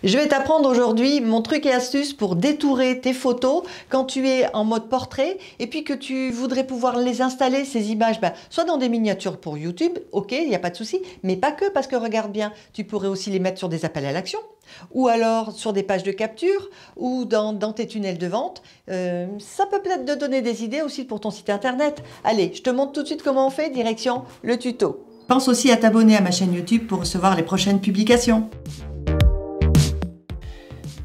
Je vais t'apprendre aujourd'hui mon truc et astuce pour détourer tes photos quand tu es en mode portrait et puis que tu voudrais pouvoir les installer, ces images, soit dans des miniatures pour YouTube, ok, il n'y a pas de souci, mais pas que, parce que regarde bien, tu pourrais aussi les mettre sur des appels à l'action ou alors sur des pages de capture ou dans tes tunnels de vente. Ça peut peut-être te donner des idées aussi pour ton site internet. Allez, je te montre tout de suite comment on fait, direction le tuto. Pense aussi à t'abonner à ma chaîne YouTube pour recevoir les prochaines publications.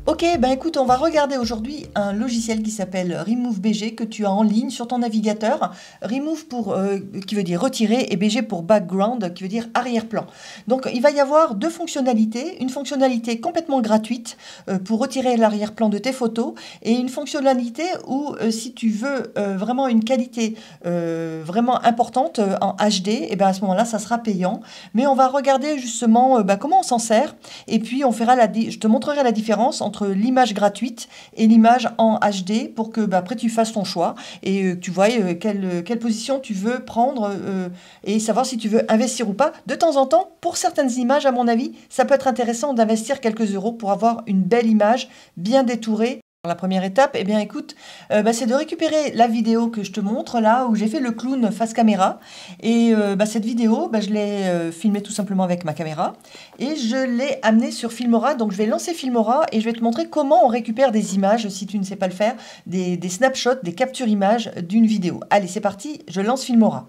Ok, écoute, on va regarder aujourd'hui un logiciel qui s'appelle Remove BG que tu as en ligne sur ton navigateur. Remove qui veut dire retirer et BG pour background qui veut dire arrière-plan. Donc il va y avoir deux fonctionnalités. Une fonctionnalité complètement gratuite pour retirer l'arrière-plan de tes photos et une fonctionnalité où si tu veux vraiment une qualité vraiment importante en HD, et à ce moment-là ça sera payant. Mais on va regarder justement comment on s'en sert et puis on fera je te montrerai la différence entre l'image gratuite et l'image en HD pour que après tu fasses ton choix et tu vois quelle position tu veux prendre et savoir si tu veux investir ou pas. De temps en temps, pour certaines images, à mon avis, ça peut être intéressant d'investir quelques euros pour avoir une belle image bien détourée. La première étape, écoute, c'est de récupérer la vidéo que je te montre là où j'ai fait le clown face caméra et cette vidéo, je l'ai filmée tout simplement avec ma caméra et je l'ai amenée sur Filmora. Donc je vais lancer Filmora et je vais te montrer comment on récupère des images si tu ne sais pas le faire, des snapshots, des captures images d'une vidéo. Allez, c'est parti, je lance Filmora.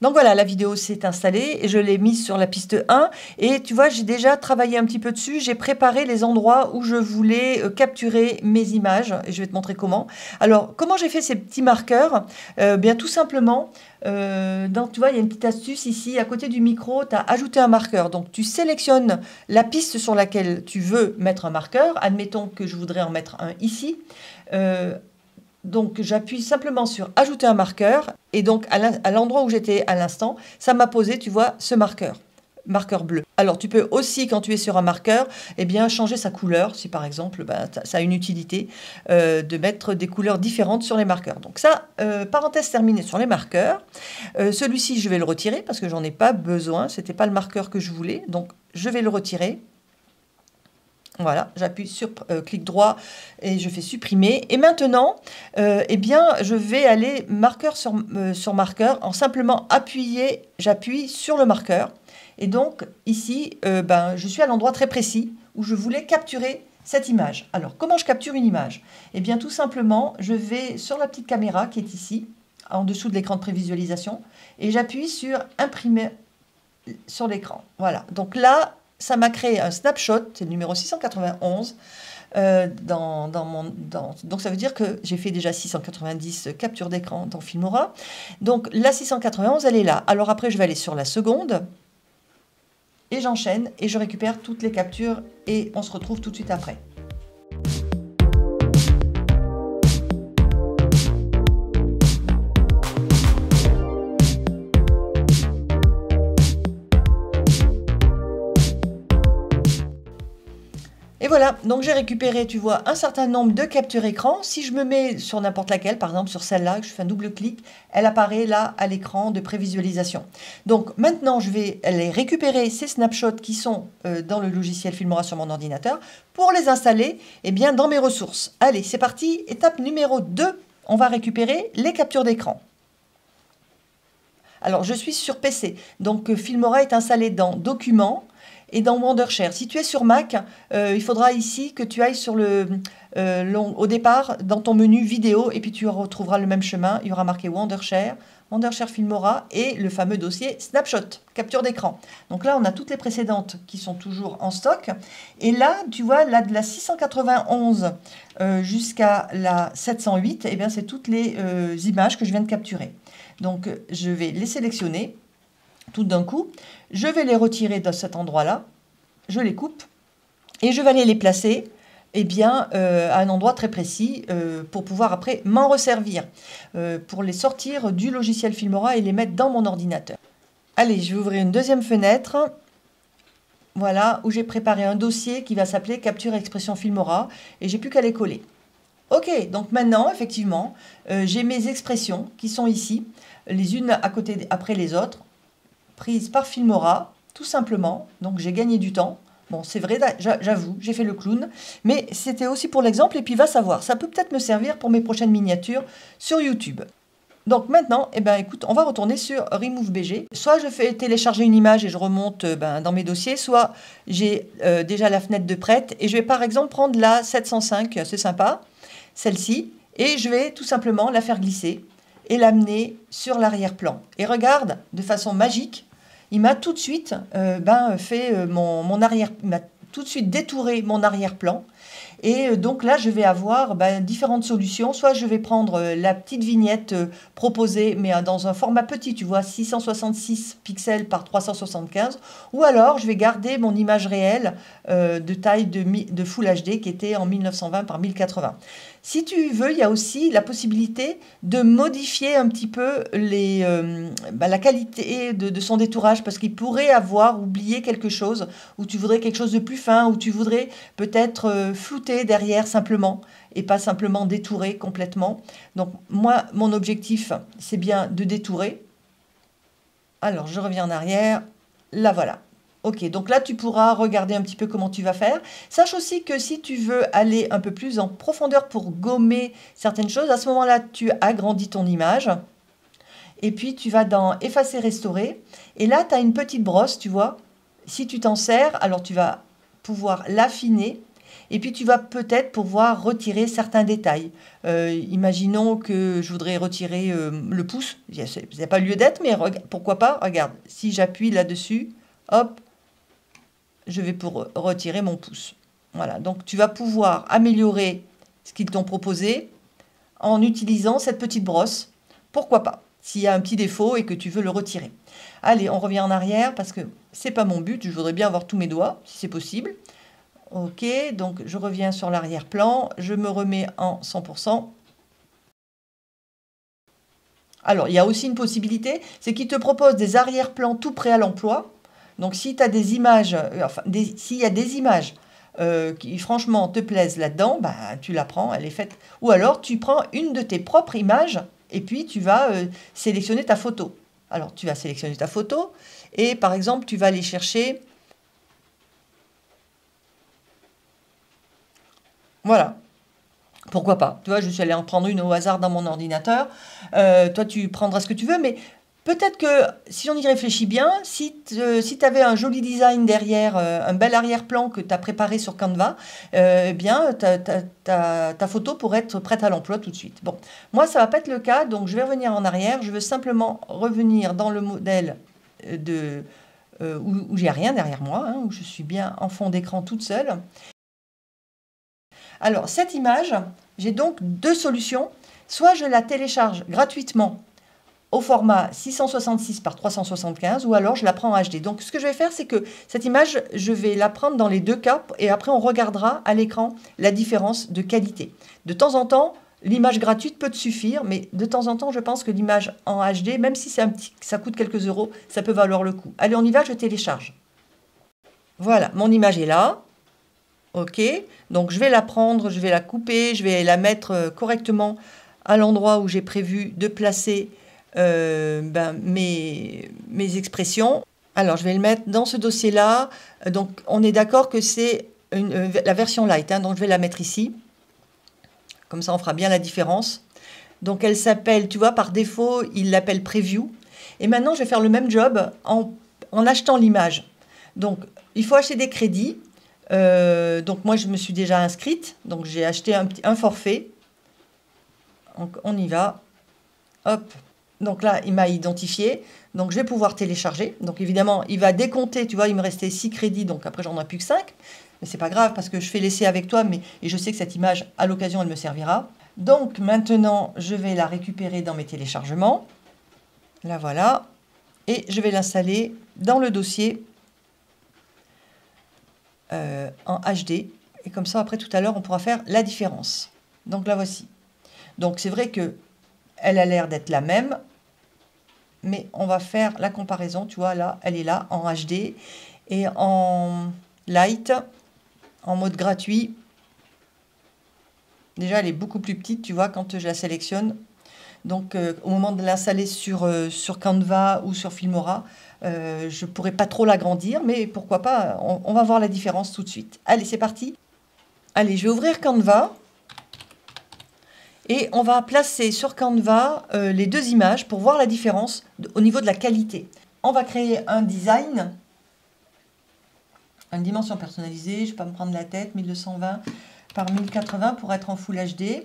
Donc voilà, la vidéo s'est installée et je l'ai mise sur la piste 1 et tu vois, j'ai déjà travaillé un petit peu dessus, j'ai préparé les endroits où je voulais capturer mes images et je vais te montrer comment. Alors, comment j'ai fait ces petits marqueurs? Tout simplement, tu vois, il y a une petite astuce ici, à côté du micro, tu as ajouté un marqueur. Donc, tu sélectionnes la piste sur laquelle tu veux mettre un marqueur. Admettons que je voudrais en mettre un ici. Donc, j'appuie simplement sur ajouter un marqueur et donc à l'endroit où j'étais à l'instant, ça m'a posé, tu vois, ce marqueur bleu. Alors, tu peux aussi, quand tu es sur un marqueur, changer sa couleur. Si par exemple, ça a une utilité de mettre des couleurs différentes sur les marqueurs. Donc ça, parenthèse terminée sur les marqueurs. Celui-ci, je vais le retirer parce que j'en ai pas besoin. C'était pas le marqueur que je voulais. Donc, je vais le retirer. Voilà, j'appuie sur clic droit et je fais supprimer. Et maintenant, je vais aller marqueur sur marqueur en simplement j'appuie sur le marqueur. Et donc ici, je suis à l'endroit très précis où je voulais capturer cette image. Alors, comment je capture une image? Tout simplement, je vais sur la petite caméra qui est ici, en dessous de l'écran de prévisualisation, et j'appuie sur imprimer sur l'écran. Voilà, donc là, ça m'a créé un snapshot, c'est le numéro 691. Donc ça veut dire que j'ai fait déjà 690 captures d'écran dans Filmora. Donc la 691, elle est là. Alors après, je vais aller sur la seconde et j'enchaîne et je récupère toutes les captures et on se retrouve tout de suite après. Et voilà, donc j'ai récupéré, tu vois, un certain nombre de captures écran. Si je me mets sur n'importe laquelle, par exemple sur celle-là, que je fais un double clic, elle apparaît là à l'écran de prévisualisation. Donc maintenant, je vais aller récupérer ces snapshots qui sont dans le logiciel Filmora sur mon ordinateur pour les installer dans mes ressources. Allez, c'est parti, étape numéro 2, on va récupérer les captures d'écran. Alors, je suis sur PC, donc Filmora est installé dans Documents, et dans Wondershare. Si tu es sur Mac, il faudra ici que tu ailles sur au départ dans ton menu vidéo et puis tu retrouveras le même chemin. Il y aura marqué Wondershare, Wondershare Filmora et le fameux dossier Snapshot, capture d'écran. Donc là, on a toutes les précédentes qui sont toujours en stock. Et là, tu vois, là, de la 691 jusqu'à la 708, c'est toutes les images que je viens de capturer. Donc, je vais les sélectionner tout d'un coup, je vais les retirer de cet endroit-là, je les coupe et je vais aller les placer à un endroit très précis pour pouvoir après m'en resservir, pour les sortir du logiciel Filmora et les mettre dans mon ordinateur. Allez, je vais ouvrir une deuxième fenêtre, voilà, où j'ai préparé un dossier qui va s'appeler Capture Expression Filmora et j'ai plus qu'à les coller. Ok, donc maintenant, effectivement, j'ai mes expressions qui sont ici, les unes à côté après les autres, prise par Filmora, tout simplement. Donc j'ai gagné du temps Bon, c'est vrai, j'avoue, j'ai fait le clown, mais c'était aussi pour l'exemple, et puis va savoir, ça peut peut-être me servir pour mes prochaines miniatures sur YouTube. Donc maintenant, eh ben, écoute, on va retourner sur Remove BG. Soit je fais télécharger une image et je remonte dans mes dossiers, soit j'ai déjà la fenêtre de prête, et je vais par exemple prendre la 705, c'est sympa, celle-ci, et je vais tout simplement la faire glisser et l'amener sur l'arrière-plan. Et regarde, de façon magique, il m'a tout de suite fait mon arrière, il m'a tout de suite détouré mon arrière-plan. Et donc là, je vais avoir différentes solutions. Soit je vais prendre la petite vignette proposée, mais dans un format petit, tu vois, 666 pixels par 375. Ou alors, je vais garder mon image réelle de taille de Full HD qui était en 1920 par 1080. Si tu veux, il y a aussi la possibilité de modifier un petit peu la qualité de son détourage, parce qu'il pourrait avoir oublié quelque chose, ou tu voudrais quelque chose de plus fin, ou tu voudrais peut-être flouter derrière simplement, et pas simplement détourer complètement. Donc moi, mon objectif, c'est bien de détourer. Alors, je reviens en arrière. Là, voilà. Ok, donc là, tu pourras regarder un petit peu comment tu vas faire. Sache aussi que si tu veux aller un peu plus en profondeur pour gommer certaines choses, à ce moment-là, tu agrandis ton image. Et puis, tu vas dans Effacer, Restaurer. Et là, tu as une petite brosse, tu vois. Si tu t'en sers, alors tu vas pouvoir l'affiner. Et puis, tu vas peut-être pouvoir retirer certains détails. Imaginons que je voudrais retirer le pouce. Il n'y a pas lieu d'être, mais pourquoi pas? Regarde, si j'appuie là-dessus, hop, je vais pour retirer mon pouce. Voilà, donc tu vas pouvoir améliorer ce qu'ils t'ont proposé en utilisant cette petite brosse. Pourquoi pas, s'il y a un petit défaut et que tu veux le retirer. Allez, on revient en arrière parce que c'est pas mon but. Je voudrais bien avoir tous mes doigts, si c'est possible. Ok, donc je reviens sur l'arrière-plan. Je me remets en 100%. Alors, il y a aussi une possibilité, c'est qu'il te propose des arrière-plans tout prêts à l'emploi. Donc, si tu as des images, s'il y a des images qui franchement te plaisent là-dedans, tu la prends, elle est faite. Ou alors, tu prends une de tes propres images et puis tu vas sélectionner ta photo. Alors, tu vas sélectionner ta photo et par exemple, tu vas aller chercher. Voilà. Pourquoi pas? Tu vois, je suis allée en prendre une au hasard dans mon ordinateur. Toi, tu prendras ce que tu veux, mais peut-être que si on y réfléchit bien, si tu avais un joli design derrière, un bel arrière-plan que tu as préparé sur Canva, eh bien, ta photo pourrait être prête à l'emploi tout de suite. Bon, moi, ça ne va pas être le cas, donc je vais revenir en arrière. Je veux simplement revenir dans le modèle où il n'y a rien derrière moi, hein, où je suis bien en fond d'écran toute seule. Alors, cette image, j'ai donc deux solutions. Soit je la télécharge gratuitement au format 666 par 375, ou alors je la prends en HD. Donc, ce que je vais faire, c'est que cette image, je vais la prendre dans les deux cas, et après, on regardera à l'écran la différence de qualité. De temps en temps, l'image gratuite peut te suffire, mais de temps en temps, je pense que l'image en HD, même si ça coûte quelques euros, ça peut valoir le coup. Allez, on y va, je télécharge. Voilà, mon image est là. Ok, donc je vais la prendre, je vais la couper, je vais la mettre correctement à l'endroit où j'ai prévu de placer mes expressions. Alors, je vais le mettre dans ce dossier-là. Donc, on est d'accord que c'est la version light, hein, donc je vais la mettre ici. Comme ça, on fera bien la différence. Donc, elle s'appelle, tu vois, par défaut, il l'appelle Preview. Et maintenant, je vais faire le même job en achetant l'image. Donc, il faut acheter des crédits. Donc moi je me suis déjà inscrite, donc j'ai acheté un forfait. Donc on y va, hop, donc là il m'a identifié, donc je vais pouvoir télécharger. Donc évidemment il va décompter, tu vois, il me restait 6 crédits, donc après j'en ai plus que 5, mais c'est pas grave parce que je fais l'essai avec toi, et je sais que cette image à l'occasion elle me servira. Donc maintenant je vais la récupérer dans mes téléchargements, la voilà, et je vais l'installer dans le dossier en HD, et comme ça après tout à l'heure on pourra faire la différence. Donc la voici. Donc c'est vrai que elle a l'air d'être la même, mais on va faire la comparaison. Tu vois là, elle est là en HD et en light, en mode gratuit. Déjà elle est beaucoup plus petite, tu vois, quand je la sélectionne. Donc, au moment de l'installer sur Canva ou sur Filmora, je ne pourrais pas trop l'agrandir, mais pourquoi pas, on va voir la différence tout de suite. Allez, c'est parti. Allez, je vais ouvrir Canva. Et on va placer sur Canva les deux images pour voir la différence au niveau de la qualité. On va créer un design, une dimension personnalisée, je ne vais pas me prendre la tête, 1220 par 1080 pour être en Full HD.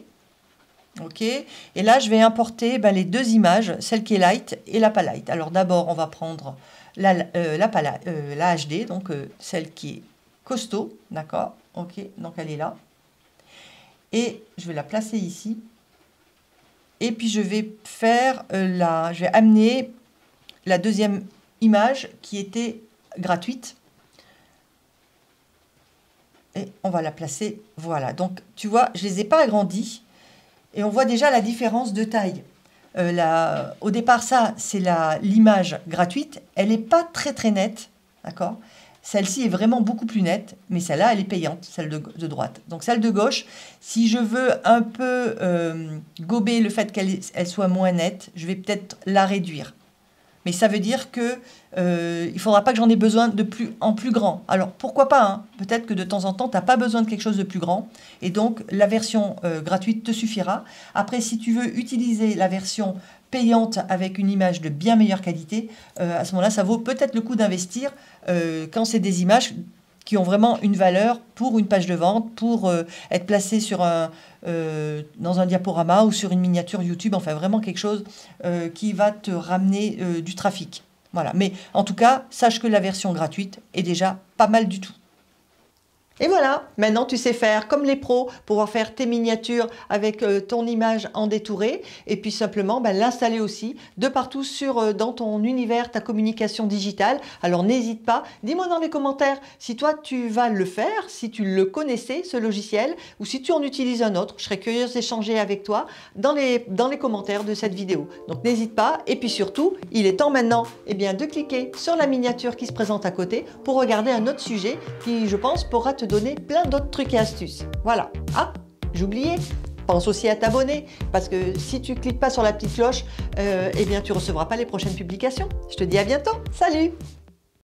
Ok. Et là, je vais importer les deux images, celle qui est light et la pas light. Alors d'abord, on va prendre la HD, donc celle qui est costaud, d'accord. Ok, donc elle est là. Et je vais la placer ici. Et puis je vais faire je vais amener la deuxième image qui était gratuite. Et on va la placer, voilà. Donc tu vois, je ne les ai pas agrandis. Et on voit déjà la différence de taille. Au départ, ça, c'est l'image gratuite. Elle n'est pas très très nette, d'accord. Celle-ci est vraiment beaucoup plus nette, mais celle-là, elle est payante, celle de droite. Donc celle de gauche, si je veux un peu gober le fait qu'elle soit moins nette, je vais peut-être la réduire. Mais ça veut dire que il ne faudra pas que j'en ai besoin en plus grand. Alors pourquoi pas, hein. Peut-être que de temps en temps, tu n'as pas besoin de quelque chose de plus grand. Et donc la version gratuite te suffira. Après, si tu veux utiliser la version payante avec une image de bien meilleure qualité, à ce moment-là, ça vaut peut-être le coup d'investir quand c'est des images qui ont vraiment une valeur pour une page de vente, pour être placées dans un diaporama ou sur une miniature YouTube, enfin vraiment quelque chose qui va te ramener du trafic. Voilà. Mais en tout cas, sache que la version gratuite est déjà pas mal du tout. Et voilà, maintenant tu sais faire comme les pros, pouvoir faire tes miniatures avec ton image en détouré et puis simplement l'installer aussi de partout dans ton univers, ta communication digitale. Alors n'hésite pas, dis-moi dans les commentaires si toi tu vas le faire, si tu le connaissais ce logiciel ou si tu en utilises un autre. Je serais curieuse d'échanger avec toi dans les commentaires de cette vidéo. Donc n'hésite pas et puis surtout, il est temps maintenant de cliquer sur la miniature qui se présente à côté pour regarder un autre sujet qui, je pense, pourra te donner plein d'autres trucs et astuces. Voilà. Ah, j'oubliais. Pense aussi à t'abonner parce que si tu cliques pas sur la petite cloche, tu recevras pas les prochaines publications. Je te dis à bientôt. Salut!